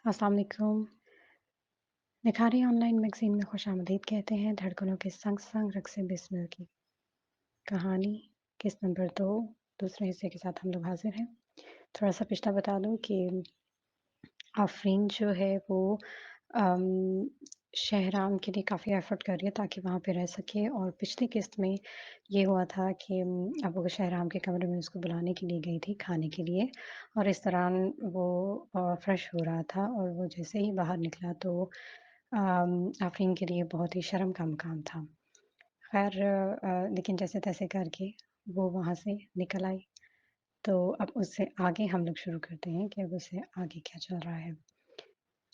अस्सलाम वालेकुम। निखारी online magazine में खुशामदीद कहते हैं। धड़कनों के संग-संग रक़्स बिस्मिल की कहानी किस्त नंबर 2 दूसरे हिस्से के साथ हम लोग हाज़िर हैं। थोड़ा-सा पिछला बता दूँ कि आफ़रीन जो है वो अम, शहराम के लिए काफ़ी एफ़र्ट कर रही है ताकि वहाँ पे रह सके और पिछली किस्त में ये हुआ था कि अब वो शहराम के कमरे में उसको बुलाने के लिए गई थी खाने के लिए और इस दौरान वो फ्रेश हो रहा था और वो जैसे ही बाहर निकला तो आफ़रीन के लिए बहुत ही शर्म का मुकाम था। ख़ैर लेकिन जैसे-तैसे करके वो वहाँ से निकल आई। तो अब उससे आगे हम लोग शुरू करते हैं कि अब उससे आगे क्या चल रहा है।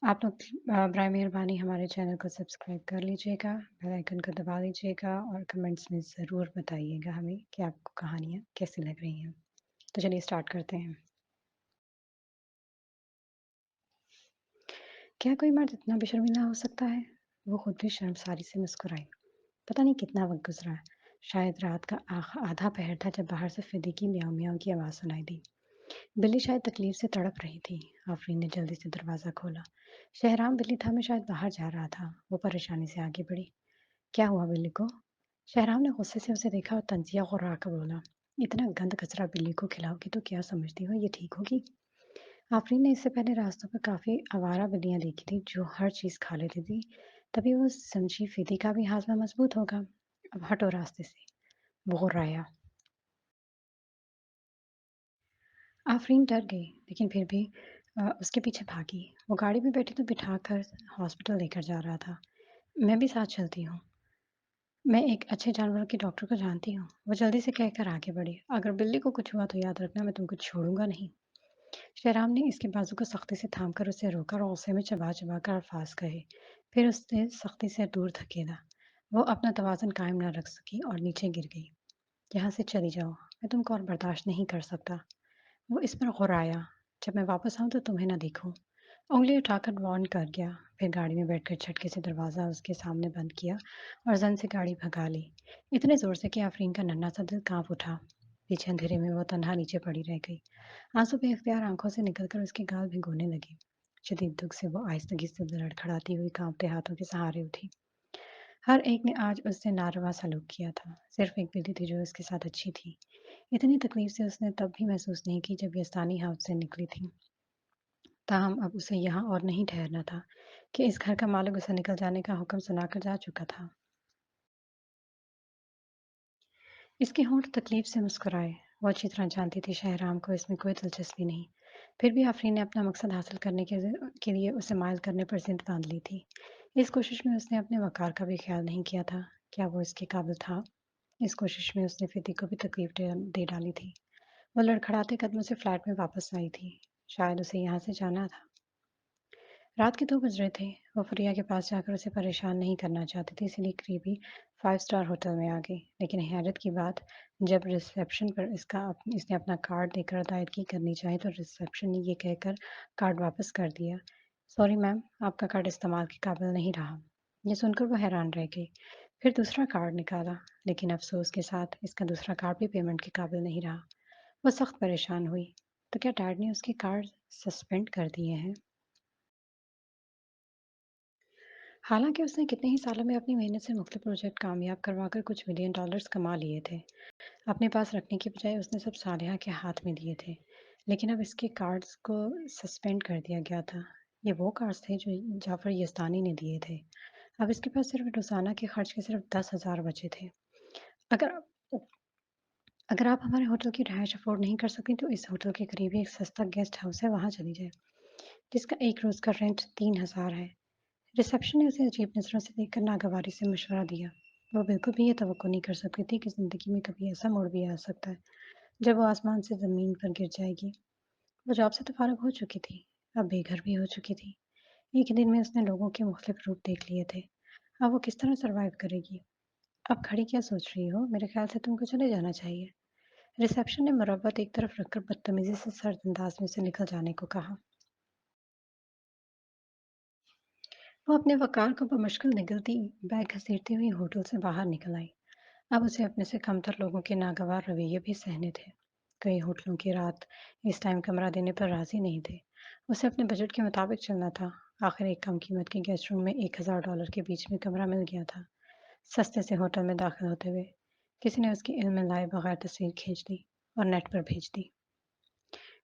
आप लोग बराए मेहरबानी हमारे चैनल को सब्सक्राइब कर लीजिएगा, बेल आइकन को दबा लीजिएगा और कमेंट्स में ज़रूर बताइएगा हमें कि आपको कहानियाँ कैसी लग रही हैं। तो चलिए स्टार्ट करते हैं। क्या कोई मर्द इतना भी शर्मिंदा हो सकता है? वो खुद भी शर्मसारी से मुस्कुराई। पता नहीं कितना वक़्त गुज़रा। शायद रात का आधा पहर था जब बाहर से फ़िदी की म्याऊँ म्याऊँ की आवाज़ सुनाई दी। बिल्ली शायद तकलीफ से तड़प रही थी। आफ़रीन ने जल्दी से दरवाज़ा खोला। शहराम बिल्ली था मैं शायद बाहर जा रहा था। वो परेशानी से आगे बढ़ी। क्या हुआ बिल्ली को? शहराम ने गुस्से से उसे देखा और तंजिया गुर्रा कर बोला, इतना गंद कचरा बिल्ली को खिलाओगी तो क्या समझती हो ये ठीक होगी? आफ़रीन ने इससे पहले रास्तों पर काफ़ी आवारा बिल्लियाँ देखी थी जो हर चीज़ खा लेती थी। तभी वो समझी फिदी का भी हाज़मा मज़बूत होगा। अब हटो रास्ते से, वो गुर्राया। आफ़रीन डर गई, लेकिन फिर भी उसके पीछे भागी। वो गाड़ी में बैठी तो बिठाकर हॉस्पिटल लेकर जा रहा था। मैं भी साथ चलती हूँ। मैं एक अच्छे जानवरों के डॉक्टर को जानती हूँ। वो जल्दी से कहकर आगे बढ़ी। अगर बिल्ली को कुछ हुआ तो याद रखना मैं तुमको छोड़ूँगा नहीं। शहराम ने इसके बाजू को सख्ती से थामकर उसे रोका और गुस्से में चबा-चबा कर अल्फाज कहे। फिर उसने सख्ती से दूर धकेला। वो अपना तवाज़ुन कायम न रख सकी और नीचे गिर गई। यहाँ से चली जाओ, मैं तुमको और बर्दाश्त नहीं कर सकता। वो इस पर घुराया, जब मैं वापस आऊँ तो तुम्हें ना दिखूँ। उँगली उठाकर वार्न कर गया, फिर गाड़ी में बैठकर झटके से दरवाज़ा उसके सामने बंद किया और ज़न से गाड़ी भगा ली। इतने ज़ोर से कि आफ़रीन का नन्हा-सा दिल काँप उठा। पीछे अंधेरे में वो तन्हा नीचे पड़ी रह गई। आँसू बेइख्तियार आँखों से निकलकर उसके गाल भिगोने लगे। शदीद दुःख से वो आहिस्तगी से लड़खड़ाती हुई काँपते हाथों के सहारे उठी। हर एक ने आज उससे नारवा सलूक किया था। सिर्फ़ एक बिल्ली थी जो उसके साथ अच्छी थी। इतनी तकलीफ़ से उसने तब भी महसूस नहीं की जब यास्तानी हाउस से निकली थी। ताहम अब उसे यहाँ और नहीं ठहरना था कि इस घर का मालिक उसे निकल जाने का हुक्म सुनाकर जा चुका था। इसके होंठ तकलीफ से मुस्कुराए। वो अच्छी तरह जानती थी शहराम को इसमें कोई दिलचस्पी नहीं। फिर भी आफरीन ने अपना मकसद हासिल करने के लिए उसे मायल करने पर जिद बांध ली थी। इस कोशिश में उसने अपने वक़ार का भी ख्याल नहीं किया था। क्या वो इसके काबिल था? इस कोशिश में उसने फिदी को भी तकलीफ दे डाली थी। वो लड़खड़ाते कदमों से फ्लैट में वापस आई थी। शायद उसे यहाँ से जाना था। रात के 2 बज रहे थे। वो फ़रिया के पास जाकर उसे परेशान नहीं करना चाहती थी, इसलिए करीबी 5 स्टार होटल में आ गई। लेकिन हैरत की बात, जब रिसेप्शन पर इसने अपना कार्ड देकर अदायगी करनी चाही, तो रिसेप्शन ने ये कहकर कार्ड वापस कर दिया, "सॉरी मैम, आपका कार्ड इस्तेमाल के काबिल नहीं रहा।" ये सुनकर वो हैरान रह गई। फिर दूसरा कार्ड निकाला, लेकिन अफ़सोस के साथ इसका दूसरा कार्ड भी पेमेंट के काबिल नहीं रहा। वो सख्त परेशान हुई। तो क्या डैड ने उसके कार्ड सस्पेंड कर दिए हैं? हालाँकि उसने कितने ही सालों में अपनी मेहनत से मुख्तलिफ प्रोजेक्ट कामयाब करवाकर कुछ मिलियन डॉलर्स कमा लिए थे। अपने पास रखने की बजाय उसने सब सालिहा के हाथ में दिए थे। लेकिन अब इसके कार्ड्स को सस्पेंड कर दिया गया था। ये वो कार्ड्स थे जो जाफ़र यज़दानी ने दिए थे। अब इसके पास सिर्फ रोज़ाना के खर्च के सिर्फ 10,000 बचे थे। अगर आप अगर आप हमारे होटल की रिहाइश अफ़ोर्ड नहीं कर सकें तो इस होटल के करीब ही एक सस्ता गेस्ट हाउस है, वहाँ चली जाएँ, जिसका 1 रोज़ का रेंट 3,000 है। रिसेप्शन ने उसे अजीब नज़रों से देखकर नागवारी से मशवरा दिया। वो बिल्कुल भी ये तवक्को नहीं कर सकती थी कि ज़िंदगी में कभी ऐसा मोड़ भी आ सकता है, जब वो आसमान से ज़मीन पर गिर जाएगी। वो जॉब से तो फ़ारिग हो चुकी थी, अब बेघर भी हो चुकी थी। एक ही दिन में उसने लोगों के मुख्तलिफ रूप देख लिए थे। अब वो किस तरह सर्वाइव करेगी? अब खड़ी क्या सोच रही हो? मेरे ख्याल से तुमको चले जाना चाहिए। रिसेप्शन ने मुरव्वत एक तरफ रखकर बदतमीज़ी से सर्द अंदाज में उसे निकल जाने को कहा। वो अपने वक़ार को बमुश्किल निगलती बैग घसीटती हुई होटल से बाहर निकल आई। अब उसे अपने से कमतर लोगों के नागवार रवैये भी सहने थे। कई होटलों की रात इस टाइम कमरा देने पर राज़ी नहीं थे। उसे अपने बजट के मुताबिक चलना था। आखिर एक कम कीमत के गेस्ट रूम में $1000 के बीच में कमरा मिल गया था। सस्ते से होटल में दाखिल होते हुए किसी ने उसकी इल्म में लाए बगैर तस्वीर खींच ली और नेट पर भेज दी।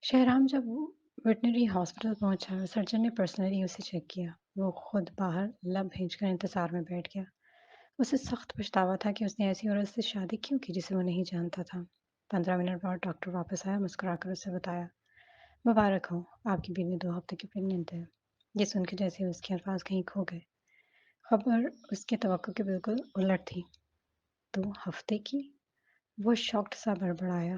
शहराम जब वो वेटनरी हॉस्पिटल पहुंचा, सर्जन ने पर्सनली उसे चेक किया। वो खुद बाहर लब भेजकर इंतजार में बैठ गया। उसे सख्त पछतावा था कि उसने ऐसी औरत से शादी क्यों की जिसे वो नहीं जानता था। 15 मिनट बाद डॉक्टर वापस आया, मुस्कुराकर उसे बताया, मुबारक हो, आपकी बीवी 2 हफ्ते की प्रेग्नेंट है। ये सुनकर जैसे उसके अल्फाज कहीं खो गए। खबर उसके तवक्को के बिल्कुल उलट थी। 2 हफ्ते की? वो शॉक्ड सा बड़बड़ाया।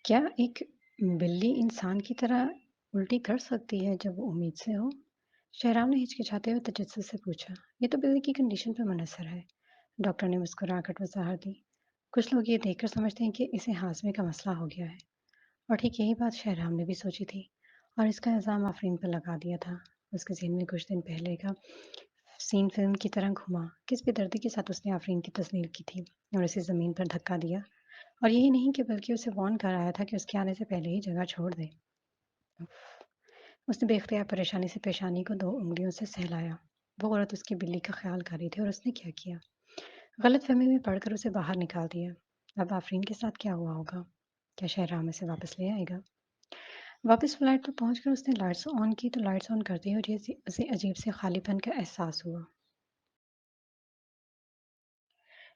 क्या एक बिल्ली इंसान की तरह उल्टी कर सकती है जब वो उम्मीद से हो? शहराम ने हिचकिचाते हुए तजस्सुस से पूछा। ये तो बिल्ली की कंडीशन पर मुनहसर है। डॉक्टर ने मुस्कुराकर वजाहत दी। कुछ लोग ये देखकर समझते हैं कि इसे हाजमे का मसला हो गया है। और ठीक यही बात शहराम ने भी सोची थी और इसका इल्ज़ाम आफरीन पर लगा दिया था। उसके ज़हन में कुछ दिन पहले का सीन फिल्म की तरह घुमा। किस बेदर्दी के साथ उसने आफरीन की तस्लील की थी और उसे ज़मीन पर धक्का दिया। और यही नहीं कि बल्कि उसे वार्न कराया था कि उसके आने से पहले ही जगह छोड़ दे। उसने बेख्तियार परेशानी से पेशानी को 2 उंगलियों से सहलाया। वो औरत उसकी बिल्ली का ख्याल कर रही थी और उसने क्या किया? गलतफहमी में पड़कर उसे बाहर निकाल दिया। अब आफरीन के साथ क्या हुआ होगा? क्या शहराम इसे वापस ले आएगा? वापस फ्लैट पर पहुंचकर उसने लाइट्स ऑन की तो लाइट्स ऑन करते ही उसे अजीब से खालीपन का एहसास हुआ।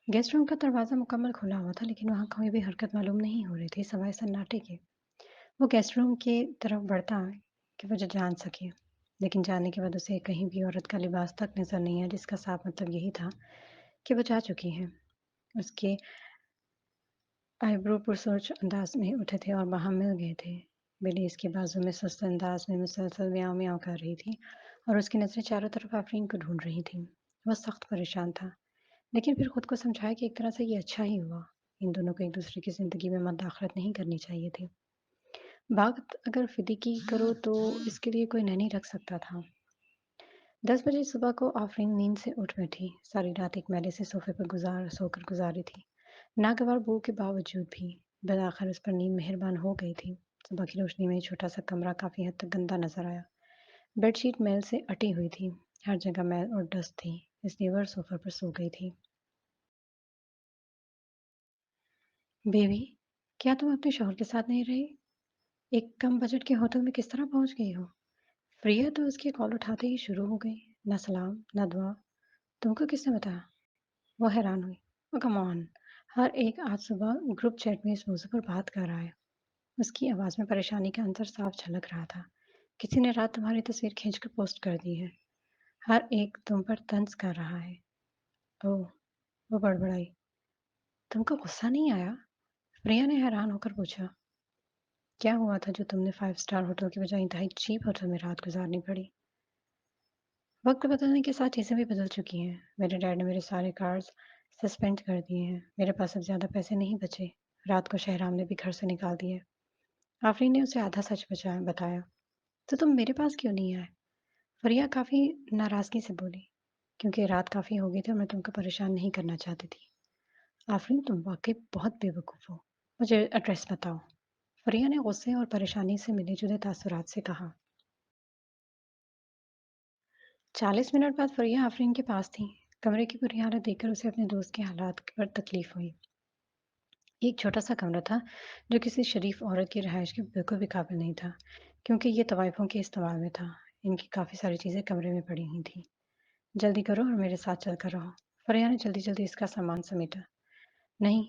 गेस्ट रूम का दरवाज़ा मुकम्मल खुला हुआ था, लेकिन वहाँ कोई भी हरकत मालूम नहीं हो रही थी, सवाए सन्नाटे के। वो गेस्ट रूम की तरफ बढ़ता कि वो जो जान सके, लेकिन जाने के बाद उसे कहीं भी औरत का लिबास तक नज़र नहीं आया, जिसका साफ मतलब यही था कि वो जा चुकी हैं। उसके आईब्रो पुरसोच अंदाज में उठे थे और वहाँ मिल गए थे। बिल्ली इसके बाजू में सुस्त अंदाज में मुसलसल म्याऊं म्याऊं कर रही थी और उसकी नज़रें चारों तरफ आफरीन को ढूंढ रही थीं। वो सख्त परेशान था, लेकिन फिर खुद को समझाया कि एक तरह से ये अच्छा ही हुआ। इन दोनों को एक दूसरे की ज़िंदगी में मदाखलत नहीं करनी चाहिए थी। वक़्त अगर फ़िदिकी करो तो इसके लिए कोई नहीं रख सकता था। 10 बजे सुबह को आफ़रीन नींद से उठ बैठी। सारी रात एक मैले से सोफ़े पर सोकर गुज़ारी थी। नागवार बू के बावजूद भी बिलाखिर उस पर नींद मेहरबान हो गई थी। सुबह की रोशनी में छोटा-सा कमरा काफ़ी हद तक गंदा नज़र आया। बेडशीट मैल से अटी हुई थी। हर जगह मैल और डस्ट थी, इसलिए वह सोफ़े पर सो गई थी। बेबी, क्या तुम अपने शौहर के साथ नहीं रही? एक कम बजट के होटल में किस तरह पहुँच गई हो? प्रिया तो उसकी कॉल उठाते ही शुरू हो गई। न सलाम, न दुआ। तुमको किसने बताया? वो हैरान हुई। ओह कम ऑन! हर एक आज सुबह ग्रुप चैट में इस मौजू पर बात कर रहा है। उसकी आवाज़ में परेशानी का अंतर साफ झलक रहा था। किसी ने रात तुम्हारी तस्वीर खींचकर पोस्ट कर दी है। हर एक तुम पर तंज कर रहा है। ओह! वो बड़बड़ाई। तुमको गुस्सा नहीं आया? प्रिया ने हैरान होकर पूछा। क्या हुआ था जो तुमने 5 स्टार होटल की बजाय इंतहाई चीप होटल में रात गुजारनी पड़ी? वक्त बदलने के साथ चीज़ें भी बदल चुकी हैं। मेरे डैड ने मेरे सारे कार्ड्स सस्पेंड कर दिए हैं। मेरे पास अब ज़्यादा पैसे नहीं बचे। रात को शहराम ने भी घर से निकाल दिए। आफरीन ने उसे आधा सच बताया। तो तुम मेरे पास क्यों नहीं आए? फरिया काफ़ी नाराज़गी से बोली। क्योंकि रात काफ़ी हो गई थी और मैं तुमको परेशान नहीं करना चाहती थी। आफरीन, तुम वाकई बहुत बेवकूफ़ हो। मुझे एड्रेस बताओ। फरिया ने गुस्से और परेशानी से मिले जुले तासुरात से कहा। 40 मिनट बाद फरिया आफरीन के पास थी। कमरे की बुरी हालत देखकर उसे अपने दोस्त के हालात पर तकलीफ हुई। एक छोटा सा कमरा था जो किसी शरीफ औरत की रिहाइश के बिल्कुल भी काबिल नहीं था, क्योंकि ये तवाइफों के इस्तेमाल में था। इनकी काफ़ी सारी चीज़ें कमरे में पड़ी हुई थी। जल्दी करो और मेरे साथ चल कर रहो। फरिया ने जल्दी जल्दी इसका सामान समेटा। नहीं,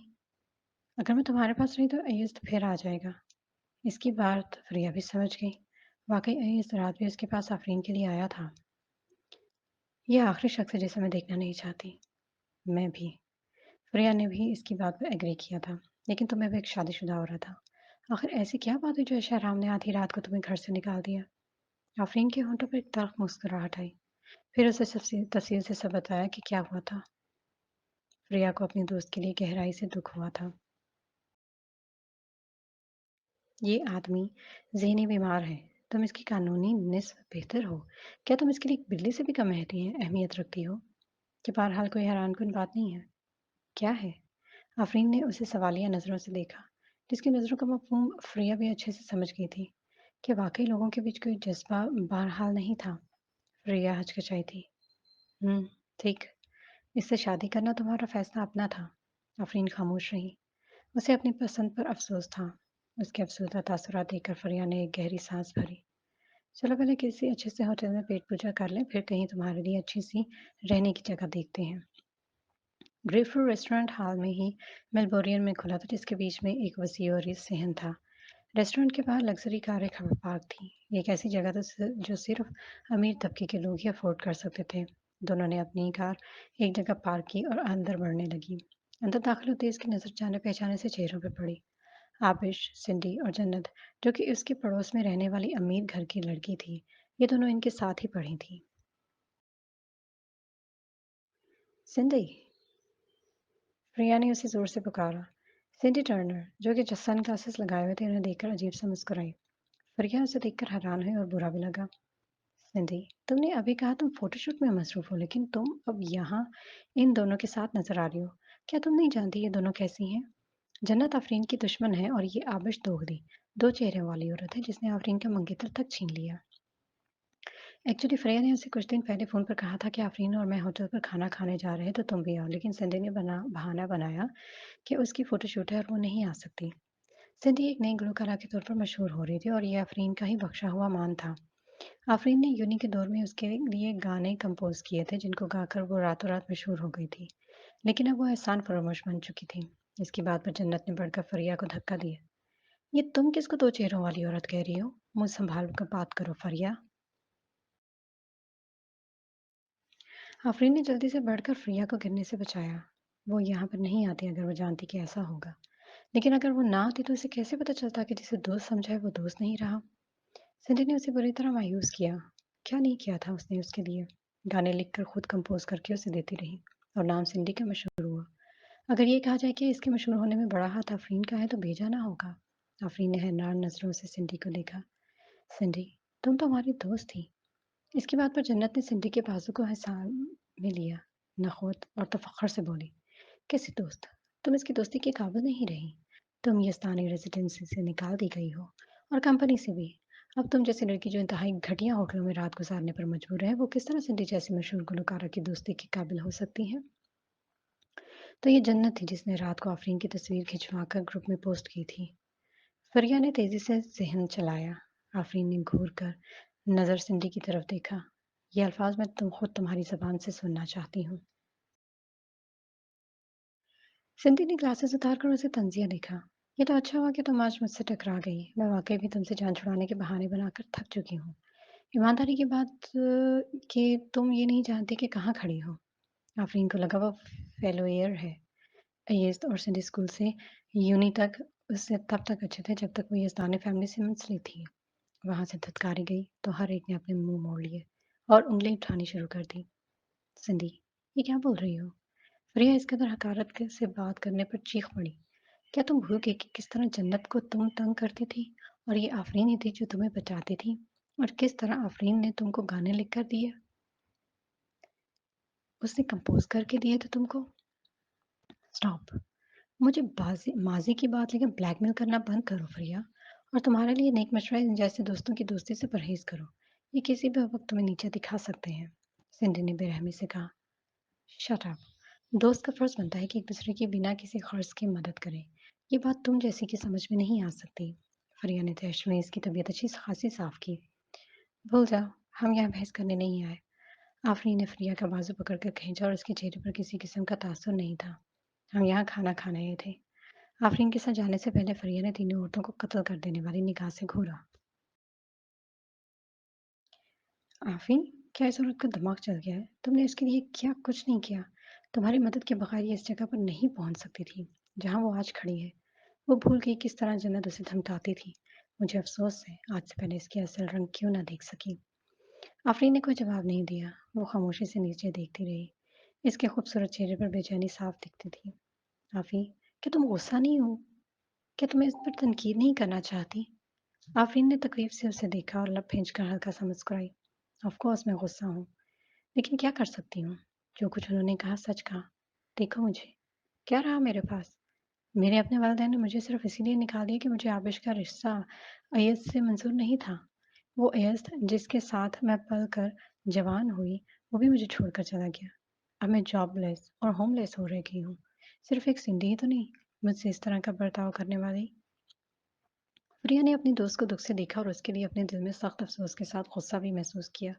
अगर मैं तुम्हारे पास रही तो अय्यूज तो फिर आ जाएगा। इसकी बात फरिया भी समझ गई। वाकई अय्यूज रात भी उसके पास आफरीन के लिए आया था। ये आखिरी शख्स है जिसे मैं देखना नहीं चाहती। मैं भी। प्रिया ने भी इसकी बात पर एग्री किया था, लेकिन तुम्हें भी एक शादीशुदा औरत था। आखिर ऐसी क्या बात हुई जो शहराम ने आधी रात को तुम्हें घर से निकाल दिया? आफरीन के होंठों पर एक तल्ख मुस्कुराहट आई। फिर उसे तफसील से सब बताया कि क्या हुआ था। प्रिया को अपने दोस्त के लिए गहराई से दुख हुआ था। ये आदमी ज़हनी बीमार है। तुम इसकी कानूनी निस्ब बेहतर हो। क्या तुम इसके लिए एक बिल्ली से भी कम अहमियत रखती हो? कि बहरहाल कोई हैरानकुन बात नहीं है। क्या है? आफरीन ने उसे सवालिया नज़रों से देखा, जिसकी नज़रों का मफ़हूम फ़रिया भी अच्छे से समझ गई थी, कि वाक़ई लोगों के बीच कोई जज़्बा बहरहाल नहीं था। फ़रिया हिचकिचाई थी। हुँ, ठीक। इससे शादी करना तुम्हारा फ़ैसला अपना था। आफरीन खामोश रही। उसे अपनी पसंद पर अफ़सोस था। उसके अफ़सोसदा तासुरात देखकर फ़रिया ने एक गहरी साँस भरी। चलो पहले किसी अच्छे से होटल में पेट पूजा कर लें, फिर कहीं तुम्हारे लिए अच्छी-सी रहने की जगह देखते हैं। ग्रेपफ्रूट रेस्टोरेंट हाल में ही मेलबोरियन में खुला था, जिसके बीच में एक वसीअ और सहन था। रेस्टोरेंट के बाहर लग्जरी कारें पार्क थी। ये एक ऐसी जगह थी जो सिर्फ अमीर तबके के लोग ही अफोर्ड कर सकते थे। दोनों ने अपनी कार एक जगह पार्क की और अंदर बढ़ने लगी। अंदर दाखिल होते ही उसकी नजर जाने पहचाने से चेहरों पर पड़ी। आबिश, सिंडी और जन्नत, जो कि उसके पड़ोस में रहने वाली अमीर घर की लड़की थी, ये दोनों इनके साथ ही पढ़ी थी। सिंडी, प्रिया ने उसे जोर से पुकारा। सिंडी टर्नर, जो कि सन ग्लासेस लगाए हुए थे, उन्हें देखकर अजीब सा मुस्कुराई। प्रिया उसे देखकर हैरान हुई और बुरा भी लगा। सिंधी, तुमने अभी कहा तुम फोटोशूट में मसरूफ हो, लेकिन तुम अब यहाँ इन दोनों के साथ नजर आ रही हो। क्या तुम नहीं जानती ये दोनों कैसी हैं? जन्नत आफरीन की दुश्मन है और ये आबिश दोगली, दो चेहरे वाली औरत है जिसने आफरीन का मंगेतर तक छीन लिया। एक्चुअली फ्रेया ने उसे कुछ दिन पहले फोन पर कहा था कि आफरीन और मैं होटल पर खाना खाने जा रहे हैं तो तुम भी आओ, लेकिन सिंधी ने बहाना बनाया कि उसकी फोटोशूट है और वो नहीं आ सकती। सिंधी एक नई गुलकारा के तौर पर मशहूर हो रही थी और ये आफरीन का ही बख्शा हुआ मान था। आफरीन ने यूनी के दौर में उसके लिए गाने कंपोज किए थे, जिनको गाकर वो रातों रात मशहूर हो गई थी। लेकिन अब वो एहसान फरोमोश बन चुकी थी। इसकी बात पर जन्नत ने बढ़कर फरिया को धक्का दिया। ये तुम किसको दो चेहरों वाली औरत कह रही हो? मुंह संभाल कर बात करो फरिया। आफरीन ने जल्दी से बढ़कर फरिया को गिरने से बचाया। वो यहाँ पर नहीं आती अगर वो जानती कि ऐसा होगा। लेकिन अगर वो ना आती तो उसे कैसे पता चलता कि जिसे दोस्त समझा है वो दोस्त नहीं रहा। सिंधी ने उसे बुरी तरह मायूस किया। क्या नहीं किया था उसने उसके लिए? गाने लिखकर खुद कंपोज करके उसे देती रही और नाम सिंधी का मशहूर हुआ। अगर ये कहा जाए कि इसके मशहूर होने में बड़ा हाथ आफरीन का है तो भेजा ना होगा। आफरीन ने हैरान नजरों से सिंधी को देखा। सिंधी, तुम तो हमारी दोस्त थी। इसकी बात पर जन्नत ने सिंधी के बाजू को हिसान में लिया, नखोत और तफक्र से बोली। कैसी दोस्त? तुम इसकी दोस्ती के काबिल नहीं रही। तुम यस्तानी रेजिडेंसी से निकाल दी गई हो और कंपनी से भी। अब तुम जैसी लड़की जो इंतहाई घटिया होटलों में रात गुजारने पर मजबूर है, वो किस तरह सिंधी जैसी मशहूर गुलकारा की दोस्ती के काबिल हो सकती है? तो ये जन्नत थी जिसने रात को आफरीन की तस्वीर खिंचवाकर ग्रुप में पोस्ट की थी। फरिया ने तेजी से जहन चलाया। आफरीन ने घूर कर नजर सिंधी की तरफ देखा। ये अल्फाज मैं खुद तुम्हारी जबान से सुनना चाहती हूँ। सिंधी ने ग्लासेस उतारकर उसे तंजिया देखा। ये तो अच्छा हुआ कि तुम आज मुझसे टकरा गई। मैं वाकई भी तुमसे जान छुड़ाने के बहाने बनाकर थक चुकी हूँ। ईमानदारी की बात कि तुम ये नहीं जानती कि कहाँ खड़ी हो। आफरीन को लगा वो फेलोयर है। ये और सिंधी स्कूल से यूनी तक उससे तब तक अच्छे थे जब तक वो यज़दानी फैमिली से मुंसलिक थी। वहाँ से धत्कारी गई तो हर एक ने अपने मुंह मोड़ लिए और उंगली उठानी शुरू कर दी। सिंधी, ये क्या बोल रही हो? प्रिया इस कदर हकारत से बात करने पर चीख पड़ी। क्या तुम भूल गई कि किस तरह जन्नत को तुम तंग करती थी और ये आफरीन ही थी जो तुम्हें बचाती थी? और किस तरह आफरीन ने तुमको गाने लिख कर दिए? उसने कंपोज करके दिए थे तुमको? स्टॉप। मुझे माजी की बात लेकर ब्लैकमेल करना बंद करो प्रिया। और तुम्हारे लिए नेक मशवरा इन जैसे दोस्तों की दोस्ती से परहेज करो। ये किसी भी वक्त तुम्हें नीचे दिखा सकते हैं। सिंधी ने बेरहमी से कहा। Shut up. दोस्त का फर्ज बनता है कि एक दूसरे की बिना किसी खर्च की मदद करे। ये बात तुम जैसी की समझ में नहीं आ सकती। फरिया ने तहश में इसकी तबीयत अच्छी खासी साफ की। भूल जाओ, हम यहाँ बहस करने नहीं आए। आफरीन ने फरिया का बाजू पकड़कर खींचा और उसके चेहरे पर किसी किस्म का तासुर नहीं था। हम यहाँ खाना खाने आए थे। आफरीन के साथ जाने से पहले फरिया ने तीनों औरतों को कत्ल कर देने वाली निगाह से घूरा। आफरीन, क्या इस औरत का दिमाग चल गया है? तुमने इसके लिए क्या कुछ नहीं किया। तुम्हारी मदद के बगैर ये इस जगह पर नहीं पहुंच सकती थी जहां वो आज खड़ी है। वो भूल गई किस तरह जन्नत उसे धमकाती थी। मुझे अफसोस है आज से पहले इसकी असल रंग क्यों ना देख सकी। आफरीन ने कोई जवाब नहीं दिया। वो खामोशी से नीचे देखती रही। इसके खूबसूरत चेहरे पर बेचैनी साफ दिखती थी। आफी, क्या तुम गुस्सा नहीं हो? क्या तुम्हें इस पर तनकीद नहीं करना चाहती? आफरीन ने तकलीफ से उसे देखा और लब खींचकर हल्का सा मुस्कुराई। ऑफ कोर्स मैं गुस्सा हूँ, लेकिन क्या कर सकती हूँ? जो कुछ उन्होंने कहा सच कहा। देखो मुझे, क्या रहा मेरे पास? میرے اپنے والدین نے مجھے صرف اسی لیے نکال دیا کہ مجھے عابش کا رشتہ ایاز سے منظور نہیں تھا۔ وہ ایاز جس کے ساتھ میں پل کر جوان ہوئی، وہ بھی مجھے چھوڑ کر چلا گیا۔ اب میں جاب لیس اور ہوم لیس ہو رہی ہوں۔ صرف ایک سندھی ہی تو نہیں، مجھ سے اس طرح کا برتاؤ کرنے والی۔ پریا نے اپنی دوست کو دکھ سے دیکھا اور اس کے لیے اپنے دل میں سخت افسوس کے ساتھ غصہ بھی محسوس کیا۔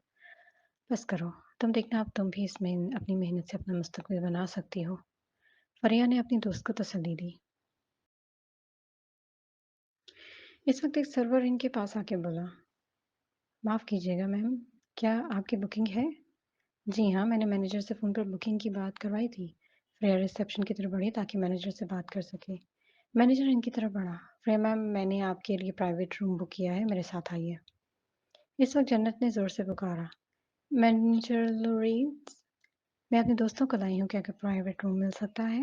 بس کرو، تم دیکھنا اب تم بھی اس میں اپنی محنت سے اپنا مستقبل بنا سکتی ہو۔ فریہ نے اپنی دوست کو تسلی دی۔ اس وقت ایک سرور ان کے پاس آ کے بولا، معاف کیجیے گا میم، کیا آپ کی بکنگ ہے؟ جی ہاں، میں نے مینیجر سے فون پر بکنگ کی بات کروائی تھی۔ فریہ ریسیپشن کی طرف بڑھی تاکہ مینیجر سے بات کر سکے۔ مینیجر ان کی طرف بڑھا، فریہ میم میں نے آپ کے لیے پرائیویٹ روم بک کیا ہے، میرے ساتھ آئیے۔ اس وقت جنت نے زور سے پکارا، مینیجر لورینس، میں اپنے دوستوں کو لائی ہوں، کیا پرائیویٹ روم مل سکتا ہے؟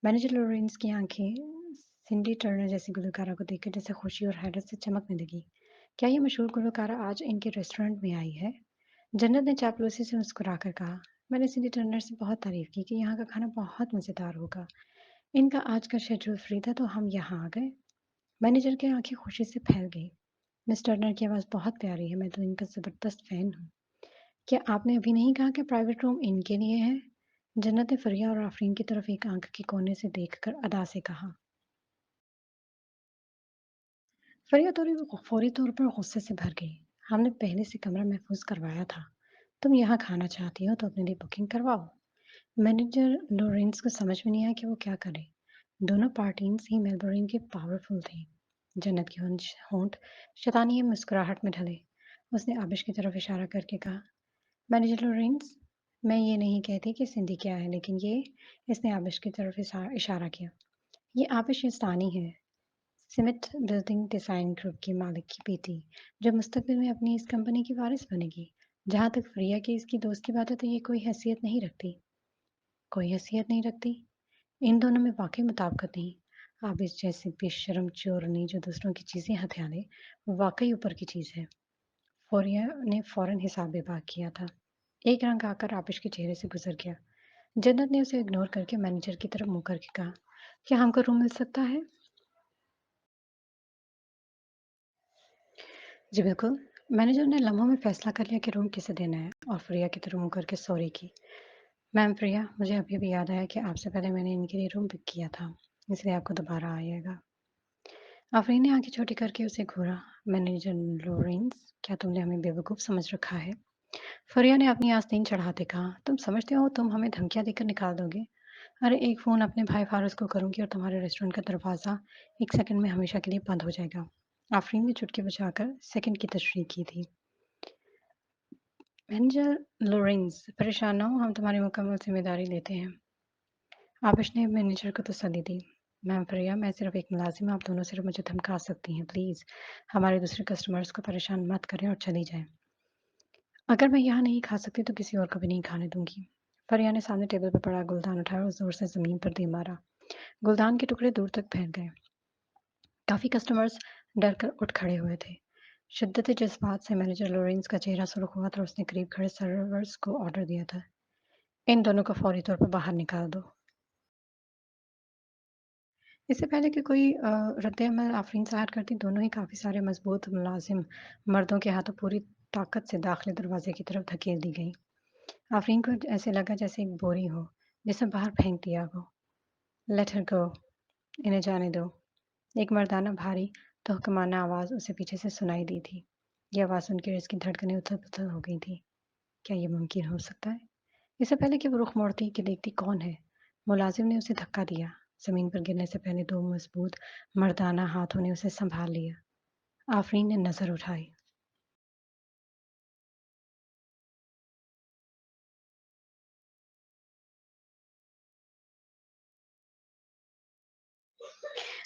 مینیجر لورینس کی آنکھیں سنڈی ٹرنر جیسی گلوکارہ کو دیکھ کر جیسے خوشی اور حیرت سے چمکنے لگی۔ کیا یہ مشہور گلوکارہ آج ان کے ریسٹورینٹ میں آئی ہے؟ جنت نے چاپلوسی سے مسکرا کر کہا، میں نے سنڈی ٹرنر سے بہت تعریف کی کہ یہاں کا کھانا بہت مزیدار ہوگا۔ ان کا آج کا شیڈول فری تھا تو ہم یہاں آ گئے۔ مینیجر کی آنکھیں خوشی سے پھیل گئی۔ مس ٹرنر کی آواز بہت پیاری ہے، میں تو ان کا زبردست فین ہوں۔ کیا آپ نے ابھی نہیں کہا کہ پرائیویٹ روم ان کے لیے ہے؟ جنت نے فریہ اور آفرین کی طرف ایک آنکھ کے کونے سے دیکھ کر ادا سے کہا۔ فریہ فوری طور پر غصے سے بھر گئی۔ ہم نے پہلے سے کمرہ محفوظ کروایا تھا، تم یہاں کھانا چاہتی ہو تو اپنے لیے بکنگ کرواؤ۔ مینیجر لورینس کو سمجھ میں نہیں آیا کہ وہ کیا کرے۔ دونوں پارٹیز ہی میلبورن کی پاورفل تھیں۔ جنت کے ہونٹ شیطانی مسکراہٹ میں ڈھلے۔ اس نے آبش کی طرف اشارہ کر کے کہا، مینیجر لورینس، میں یہ نہیں کہتی کہ سندھی کیا ہے، لیکن یہ، اس نے آبش کی طرف اشارہ کیا، یہ آبش یستانی ہے، سمتھ بلڈنگ ڈیزائن گروپ کی مالک کی بیٹی، جو مستقبل میں اپنی اس کمپنی کی وارث بنے گی۔ جہاں تک فریہ کی اس کی دوست کی بات ہے تو یہ کوئی حیثیت نہیں رکھتی۔ کوئی حیثیت نہیں رکھتی؟ ان دونوں میں واقعی مطابقت نہیں۔ آپ اس جیسی بے شرم چورنی جو دوسروں کی چیزیں ہتھیا لے، وہ واقعی اوپر کی چیز ہے۔ فوریہ نے فوراً حساب بے باک کیا تھا۔ ایک رنگ آ کر آبش کے چہرے سے گزر گیا۔ جنت نے اسے اگنور کر کے مینیجر کی طرف منہ کر کے کہا، کیا ہم کو روم مل سکتا ہے؟ جی بالکل۔ مینیجر نے لمحوں میں فیصلہ کر لیا کہ روم کسے دینا ہے اور فریہ کی طرف منہ کر کے سوری کی۔ میم فریہ، مجھے ابھی بھی یاد آیا کہ آپ سے پہلے میں نے ان کے لیے روم بک کیا تھا، اس لیے آپ کو دوبارہ آئے گا۔ آفرین نے آنکھیں چھوٹی کر کے اسے گھورا، مینیجر لورینس، کیا تم نے ہمیں بیوقوف سمجھ رکھا ہے؟ فریہ نے اپنی آستین چڑھاتے کہا، تم سمجھتے ہو تم ہمیں دھمکیاں دے کر نکال دو گے؟ ارے ایک فون اپنے بھائی فارس کو کروں گی اور تمہارے ریسٹورینٹ کا دروازہ ایک سیکنڈ میں ہمیشہ کے لیے بند ہو جائے گا۔ آفرین نے چٹکی بجا کر سیکنڈ کی تشریح کی تھی۔ مینیجر لورینس، پریشان نہ ہو، ہم تمہاری مکمل ذمہ داری لیتے ہیں۔ آبش نے مینیجر کو تسلی دی، میم فریہ، میں صرف ایک ملازم، آپ دونوں صرف مجھے دھمکا سکتی ہیں، پلیز ہمارے دوسرے کسٹمرز کو پریشان مت کریں اور چلی جائیں۔ اگر میں یہاں نہیں کھا سکتی تو کسی اور کو بھی نہیں کھانے دوں گی۔ فریہ نے سامنے ٹیبل پر پڑا گلدان اٹھایا اور زور سے زمین پر دے مارا۔ گلدان کے ٹکڑے دور تک پھیل گئے۔ کافی کسٹمرز ڈر کر اٹھ کھڑے ہوئے تھے۔ شدت جذبات سے مینیجر لورینس کا چہرہ سرخ ہوا تھا اور اس نے قریب کھڑے سرورز کو آرڈر دیا تھا، ان دونوں کو فوری طور پر باہر نکال دو۔ اس سے پہلے کہ کوئی رد عمل آفرین ظاہر کرتی، دونوں ہی کافی سارے مضبوط ملازم مردوں کے ہاتھوں پوری طاقت سے داخلے دروازے کی طرف دھکیل دی گئی۔ آفرین کو ایسے لگا جیسے ایک بوری ہو جسے باہر پھینک دیا ہو۔ لیٹ ہر گو، انہیں جانے دو۔ ایک مردانہ بھاری تحکمانہ آواز اسے پیچھے سے سنائی دی تھی۔ یہ آواز سن کے اس کی دھڑکنیں اتھل پتھل ہو گئی تھیں۔ کیا یہ ممکن ہو سکتا ہے؟ اس سے پہلے کہ وہ رخ موڑتی کہ دیکھتی کون ہے، ملازم نے اسے دھکا دیا۔ زمین پر گرنے سے پہلے دو مضبوط مردانہ ہاتھوں نے اسے سنبھال لیا۔ آفرین نے نظر اٹھائی۔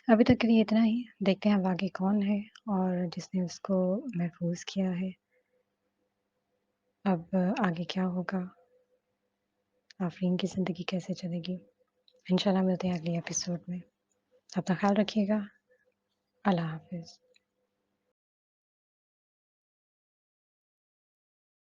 ابھی تک کے لیے اتنا ہی، دیکھتے ہیں اب آگے کون ہے اور جس نے اس کو محفوظ کیا ہے۔ اب آگے کیا ہوگا، آفرین کی زندگی کیسے چلے گی؟ انشاءاللہ ملتے ہیں اگلی ایپیسوڈ میں۔ اپنا خیال رکھیے گا۔ اللہ حافظ۔